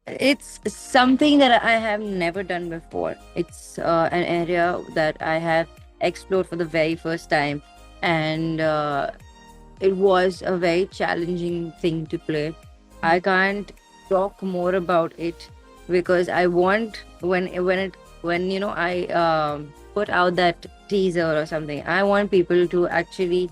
It's something that I have never done before. It's an area that I have explored for the very first time, and it was a very challenging thing to play. I Hmm. can't talk more about it because I want when I put out that teaser or something. I want people to actually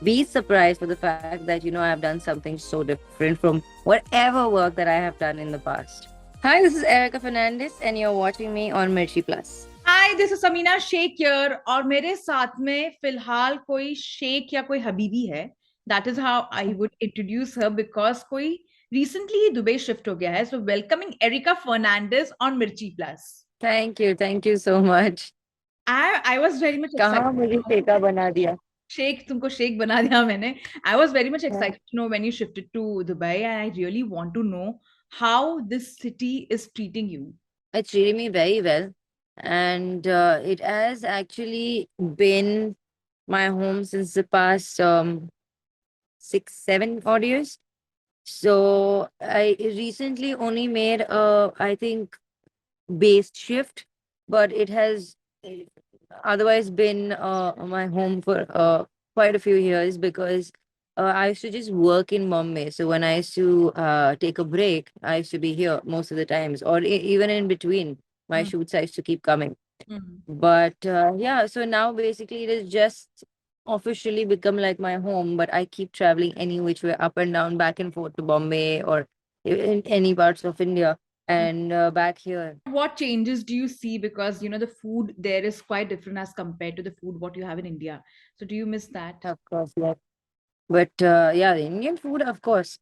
be surprised for the fact that I've done something so different from whatever work that I have done in the past. Hi, this is Erica Fernandes, and you're watching me on Mirchi Plus. Hi this is Sameena Shaikh here और मेरे साथ में फिलहाल कोई शेख या कोई हबीबी है. That is how I would introduce her because कोई रिसेंटली ही दुबई शिफ्ट हो गया है. So welcoming Erica Fernandes on Mirchi plus. Thank you so much. I was very much कहाँ मुझे एक्साइटेड. टेका बना दिया. शेख तुमको शेख बना दिया मैंने. I was very much excited to know when you shifted to Dubai and I really want to know how this city is treating you. It's treated me very well, and it has actually been my home since the past 6, 7 odd years. So I recently only made I think based shift, but it has otherwise been my home for quite a few years because I used to just work in Bombay. So when I used to take a break, I used to be here most of the times, or even in between my shoots, I used to keep coming. But yeah, so now basically it is just officially become like my home, but I keep traveling any which way, up and down, back and forth to Bombay or in any parts of India and back here. What changes do you see? Because you know the food there is quite different as compared to the food what you have in India. So do you miss that? Of course, yeah. But yeah, the Indian food, of course.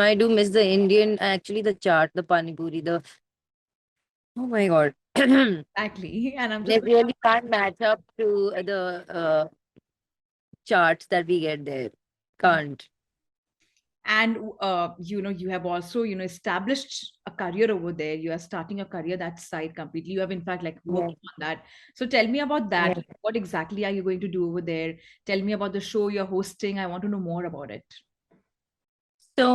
I do miss the Indian, actually, the chaat, the pani puri, the oh my god. Exactly. And I'm just They really can't match up to the charts that we get there. Mm. Can't. And you know you have also established a career over there. You are starting a career that side completely. You have in fact like Yeah, working on that. So tell me about that. yeah. Like, what exactly are you going to do over there? Tell me about the show you're hosting. I want to know more about it. So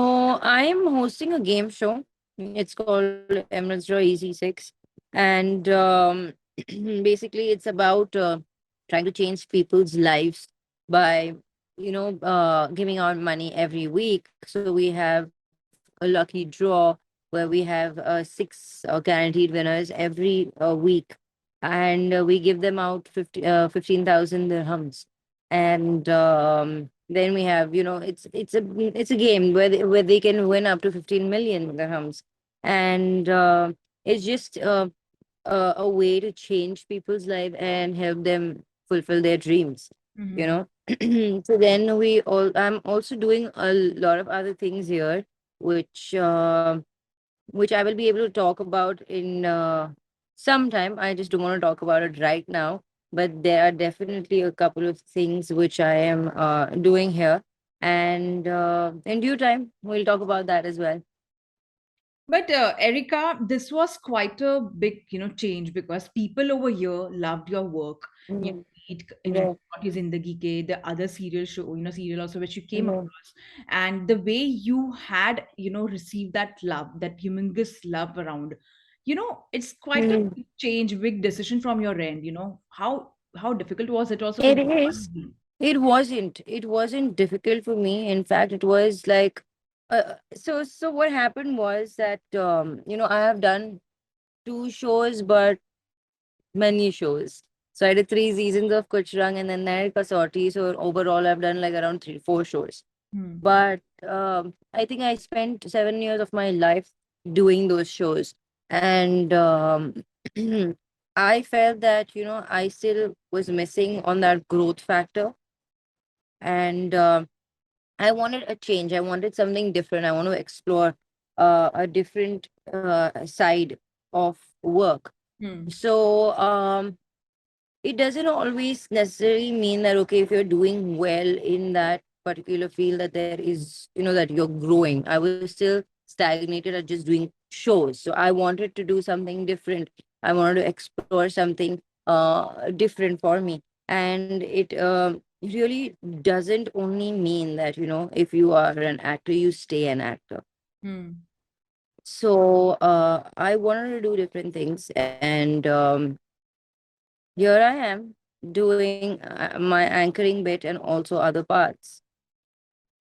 I'm hosting a game show. It's called emiratesdraw Easy 6. And basically it's about trying to change people's lives by giving out money every week. So we have a lucky draw where we have six guaranteed winners every week, and we give them out 15,000 dirhams. And then we have, it's a game where they can win up to 15 million dirhams. And it's just a way to change people's life and help them fulfill their dreams, you Mhm. know. So then I'm also doing a lot of other things here, which which I will be able to talk about in some time. I just don't want to talk about it right now, but there are definitely a couple of things which I am doing here, and in due time we'll talk about that as well. But Erica, this was quite a big, change because people over here loved your work. You Mhm. eat, Yeah. what is in the Geek, the other serial show, serial also which you came Mhm. across, and the way you had, received that love, that humongous love around, it's quite a Mhm. big change, big decision from your end. How difficult was it also for It you? is. It wasn't. It wasn't difficult for me. In fact, it was like, so what happened was that I have done two shows, but many shows. So I did 3 seasons of Kuchrang and then there Kasauti. So overall, I've done like around 3, 4 shows. Hmm. But I think I spent 7 years of my life doing those shows, and I felt that I still was missing on that growth factor, and I wanted a change. I wanted something different. I want to explore a different side of work. Hmm. So it doesn't always necessarily mean that okay, if you're doing well in that particular field, that there is that you're growing. I was still stagnated at just doing shows, so I wanted to do something different. I wanted to explore something different for me. And it really doesn't only mean that if you are an actor, you stay an actor. Hmm. So I wanted to do different things, and here I am doing my anchoring bit and also other parts.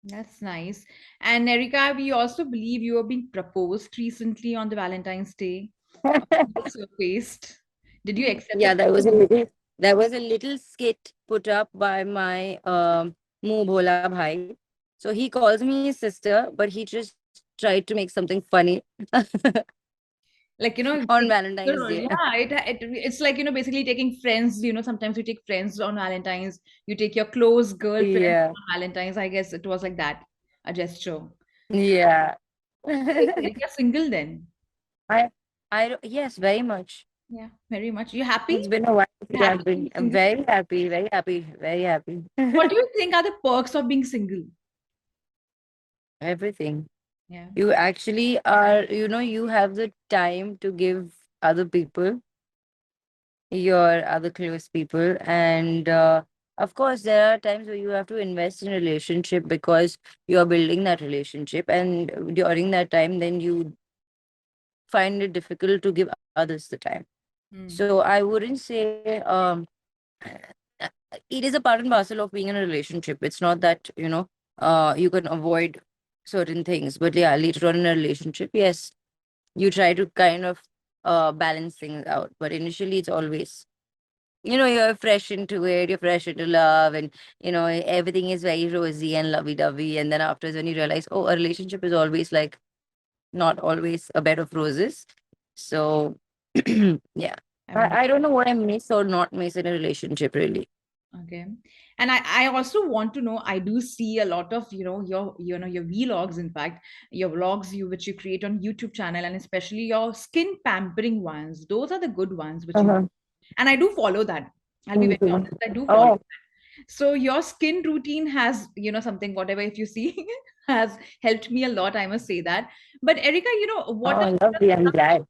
That's nice. And Erica, we also believe you are being proposed recently on the Valentine's Day. It surfaced. Did you accept the Yeah, proposal? there was a little skit put up by my Muh Bhola Bhai. So he calls me his sister, but he just tried to make something funny Like, on taking the Valentine's role. Day. Yeah, it's like, basically taking friends. Sometimes you take friends on Valentine's, you take your close girlfriend Yeah, on Valentine's. I guess it was like that, a gesture. yeah. Wait, Erica, single then? I, yes, very much. Yeah, very much. You happy? It's been a while You since happy I've to been. be I'm single? very happy, very happy, very happy. What do you think are the perks of being single? Everything. Yeah. You actually are, you have the time to give other people, your other close people. And of course, there are times where you have to invest in a relationship because you are building that relationship. And during that time, then you find it difficult to give others the time. Hmm. So I wouldn't say it is a part and parcel of being in a relationship. It's not that, you can avoid certain things. But yeah, later on in a relationship, yes, you try to kind of balance things out. But initially, it's always, you're fresh into it, you're fresh into love, and, everything is very rosy and lovey dovey. And then afterwards, when you realize, oh, a relationship is always like not always a bed of roses. So, yeah. I mean, I don't know what I miss or not miss in a relationship, really. okay. And I also want to know, I do see a lot of, your vlogs, in fact, your vlogs which you create on YouTube channel, and especially your skin pampering ones. Those are the good ones which you, Uh-huh. and I do follow that. I'll be Me very too. honest, I do follow. Oh, So your skin routine has, something, whatever, if you see, has helped me a lot, I must say that. But Erica, what oh, are lovely. I'm some, glad.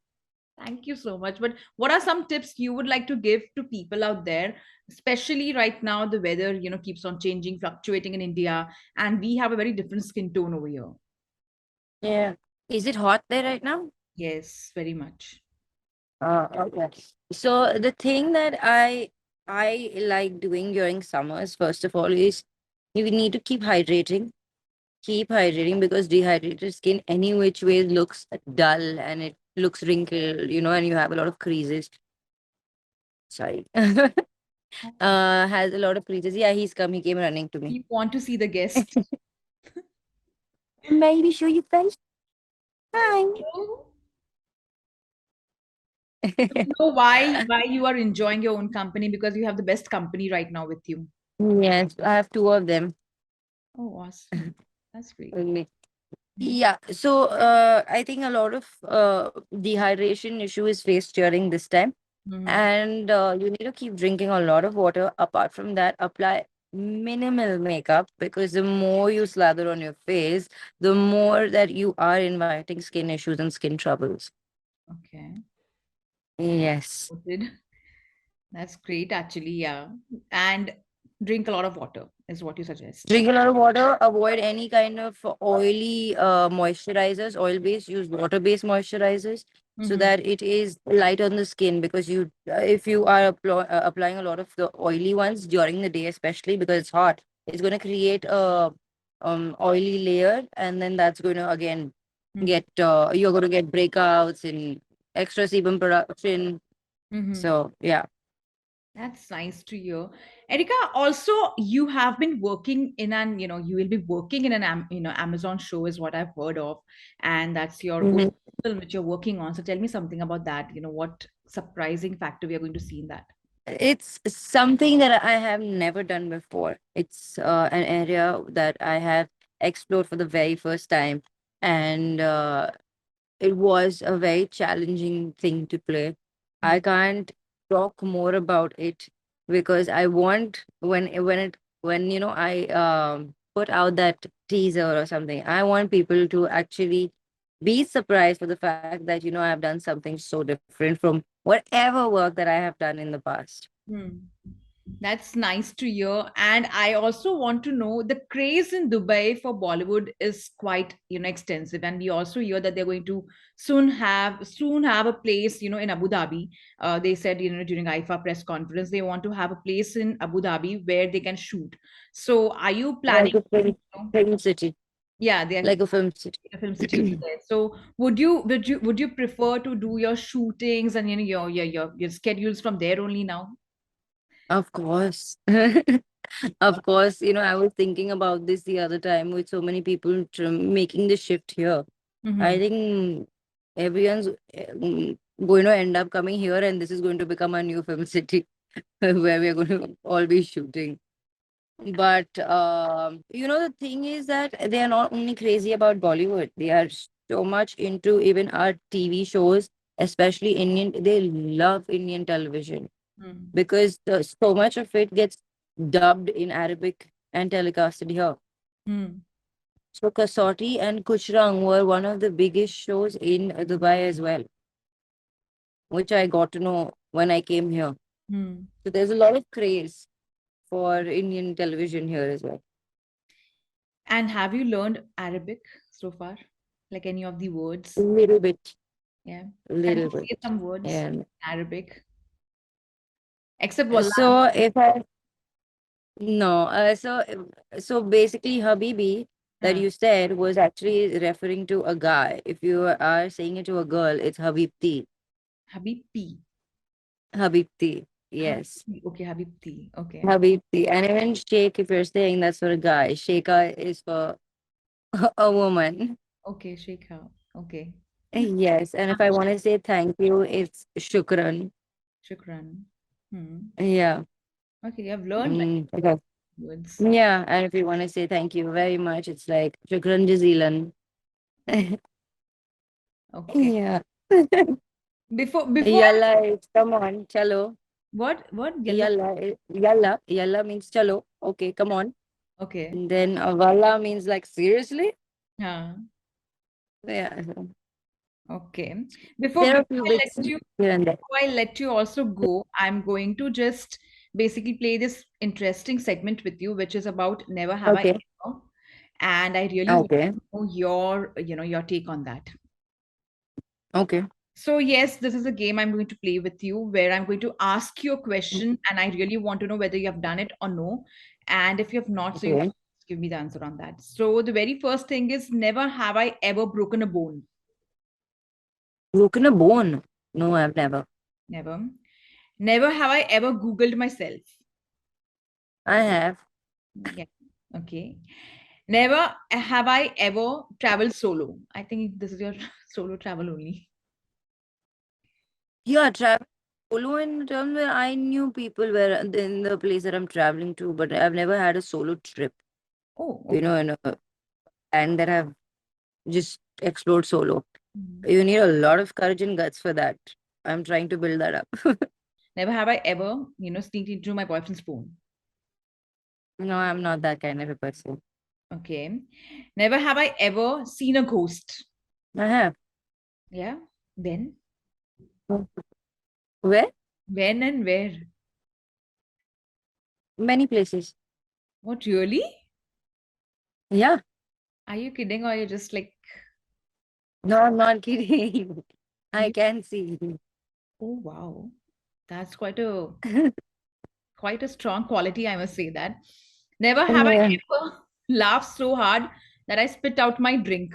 thank you so much. But what are some tips you would like to give to people out there, especially right now, the weather, keeps on changing, fluctuating in India, and we have a very different skin tone over here. Yeah. Is it hot there right now? Yes, very much. Okay. So the thing that I like doing during summers, first of all, is you need to keep hydrating. Keep hydrating because dehydrated skin any which way looks dull and it looks wrinkled, and you have a lot of creases. Sorry. Has a lot of creases. Yeah, he came running to me. You want to see the guest. Maybe show you guys. Hi. So, you know why you are enjoying your own company, because you have the best company right now with you. Yes, I have two of them. Oh, awesome. That's great. With me. Yeah. Yeah, so I think a lot of dehydration issue is faced during this time, Mhm. and you need to keep drinking a lot of water. Apart from that, apply minimal makeup because the more you slather on your face, the more that you are inviting skin issues and skin troubles. Okay. Yes. Noted. That's great, actually. Yeah. And drink a lot of water is what you suggest. Drink a lot of water. Avoid any kind of oily moisturizers, oil based. Use water based moisturizers so Mm-hmm. that it is light on the skin. Because if you are applying a lot of the oily ones during the day, especially because it's hot, it's going to create a oily layer, and then that's going to again Mm-hmm. get you're going to get breakouts and extra sebum production. Mm-hmm. So yeah. That's nice to hear. Erica, also you have been working in an, you will be working in an Amazon show is what I've heard of. And that's your own Mhm. film which you're working on. So tell me something about that. What surprising factor we are going to see in that. It's something that I have never done before. It's an area that I have explored for the very first time, and it was a very challenging thing to play. I Mm. can't talk more about it because I want when I put out that teaser or something. I want people to actually be surprised for the fact that I've done something so different from whatever work that I have done in the past. Hmm. That's nice to hear. And I also want to know the craze in Dubai for Bollywood is quite, extensive. And we also hear that they're going to soon have a place, in Abu Dhabi. They said, during IFA press conference, they want to have a place in Abu Dhabi where they can shoot. So are you planning? Like a You know, film city, yeah, they're like a film city. a film city over there. So would you prefer to do your shootings and your schedules from there only now? Of course. Of course, I was thinking about this the other time with so many people making the shift here. I Mm-hmm. think everyone's going to end up coming here, and this is going to become a new film city where we're going to all be shooting. But the thing is that they are not only crazy about Bollywood; they are so much into even our TV shows, especially Indian. They love Indian television because so much of it gets dubbed in Arabic and telecasted here. Mm-hmm. So Kasauti and Kuchrang were one of the biggest shows in Dubai as well, which I got to know when I came here. So there's a lot of craze for Indian television here as well. And have you learned Arabic so far? Like any of the A words? little bit, Yeah. a Can little you bit. say some words And in Arabic? Except Wallah. so if I no, so basically Habibi that Huh. you said was actually referring to a guy. If you are saying it to a girl, it's Habibti. Habibti. Habibti. Yes. Habibti. Okay, Habibti. Okay. Habibti. And even Sheikh, if you're saying that's for a guy, Sheikha is for a woman. Okay, Shekha. Okay. Yes. And if I want to say thank you, it's Shukran. Shukran. Hmm. Yeah. Okay, I've learned like Mm, okay. words. Yeah. And if you want to say thank you very much, it's like Shukran Jazilan. Okay. Yeah. Before Yalla is come on, chalo. what? Yellow. Yalla means chalo. Okay, come on. Okay. And then walla means like seriously. Yeah. Yeah. So Okay. Before there are a before few I let bits you here and there. before I let you also go, I'm going to just basically play this interesting segment with you, which is about never have I Okay. ever. And I really want Okay. to know your take on that. Okay. So yes, this is a game I'm going to play with you where I'm going to ask you a question and I really want to know whether you have done it or no. And if you have not, so you Okay. give me the answer on that. So the very first thing is never have I ever broken a bone. Broken a bone. No, I've never. Never. Never have I ever Googled myself. I have. Yeah. Okay. Never have I ever traveled solo. I think this is your solo travel only. Yeah, travel solo in terms where I knew people were in the place that I'm traveling to, but I've never had a solo trip, Oh, okay. in a and that have just explored solo. Mhm. You need a lot of courage and guts for that. I'm trying to build that up. Never have I ever, sneaked into my boyfriend's phone. No, I'm not that kind of a person. Okay. Never have I ever seen a ghost. I have. Yeah. When? Where? When and where? Many places. What really? Yeah. Are you kidding or are you just like No, I'm not kidding. I you? can see. Oh wow. That's quite a strong quality, I must say that. Never have I Yeah. ever laughed so hard that I spit out my drink.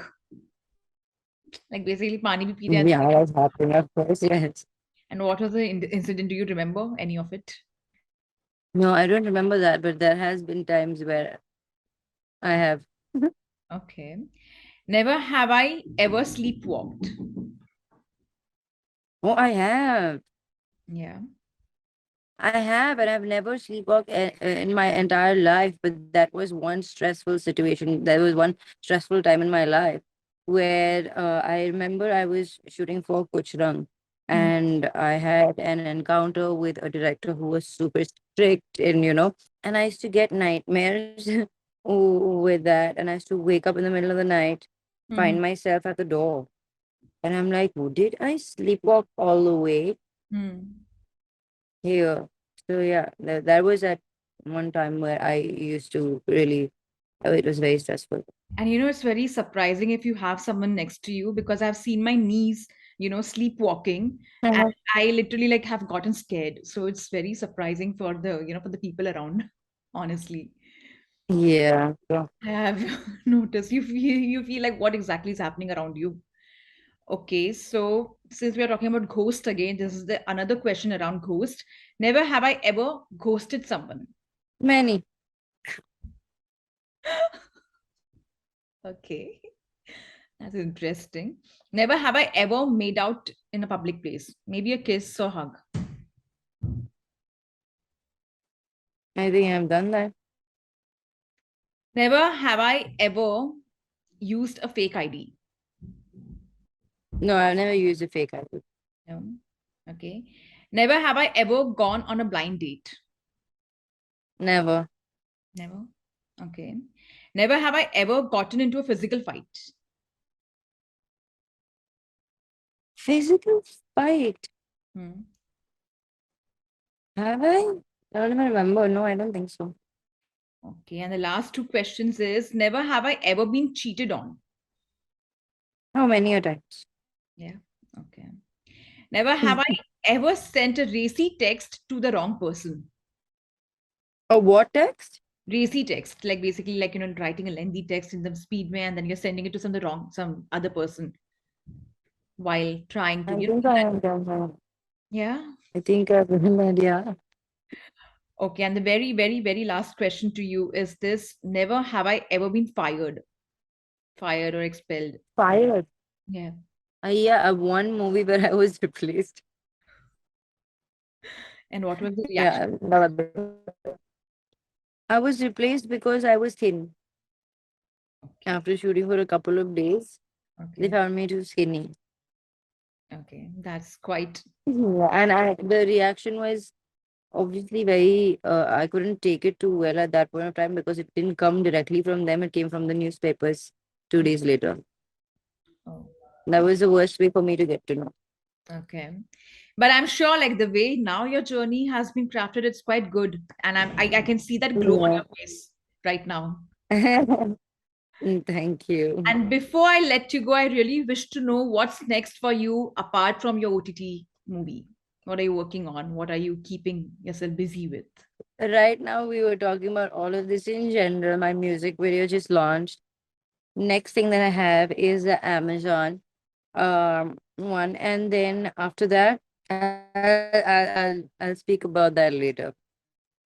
Like basically pani bhi peete hain. Yeah, that's happening, of course, yes. And what was the incident? Do you remember any of it? No, I don't remember that, but there has been times where I have. Okay. Never have I ever sleepwalked. Oh, I have. Yeah. I have, and I've never sleepwalked in my entire life. But that was one stressful situation. There was one stressful time in my life where I remember I was shooting for Kuchrang, Hmm. and I had an encounter with a director who was super strict, and I used to get nightmares with that, and I used to wake up in the middle of the night, Hmm. find myself at the door, and I'm like, "Oh, did I sleepwalk all the way Hmm. here?" So yeah, that was at one time where I used to really, it was very stressful. And it's very surprising if you have someone next to you, because I've seen my niece, sleepwalking, and I literally like have gotten scared. So it's very surprising for the people around, honestly. Yeah. So I have noticed you feel like what exactly is happening around you. Okay, so since we are talking about ghost again, this is the another question around ghost. Never have I ever ghosted someone. many. Okay, that's interesting. Never have I ever made out in a public place. Maybe a kiss or hug. I think I've done that. Never have I ever used a fake ID. No, I've never used a fake ID. No. Okay. Never have I ever gone on a blind date. Never. Never. Okay. Never have I ever gotten into a physical fight. Physical fight. Hmm. Have I? I don't even remember. No, I don't think so. Okay. And the last two questions is never have I ever been cheated on. How many a times? Yeah. Okay. Never have I ever sent a racy text to the wrong person. A what text? Racy text, like basically like writing a lengthy text in the speedway and then you're sending it to some other person while trying to I think I have done that. yeah. I think I've done that, yeah. Okay, and the very, very, very last question to you is this: never have I ever been fired or expelled. Fired. Yeah. Yeah, one movie where I was replaced. And what was the reaction? Yeah, I was replaced because I was thin. Okay. After shooting for a couple of days, they Okay. found me too skinny. Okay. That's quite Yeah, and the reaction was obviously very. I couldn't take it too well at that point of time because it didn't come directly from them. It came from the newspapers 2 days later. oh, That was the worst way for me to get to know. okay. But I'm sure like the way now your journey has been crafted, it's quite good. And I can see that glow on your face right now. Yeah. Thank you. And before I let you go, I really wish to know what's next for you apart from your OTT movie. What are you working on? What are you keeping yourself busy with? Right now, we were talking about all of this in general. My music video just launched. Next thing that I have is the Amazon one, and then after that, I'll speak about that later.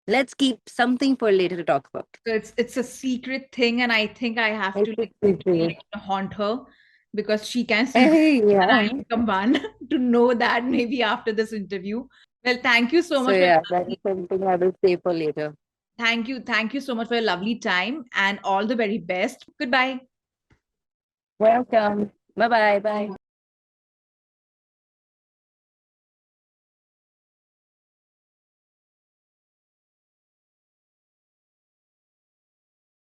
Let's keep something for later to talk about. So it's a secret thing, and I think I have to It's a like literally secret. like, haunt her because she can sense Hey, that I yeah. become one to know that maybe after this interview. Well, thank you so So much for your yeah, that is something I will say for later. thank you so much for your lovely time and all the very best. Goodbye. Welcome. Bye bye. Bye.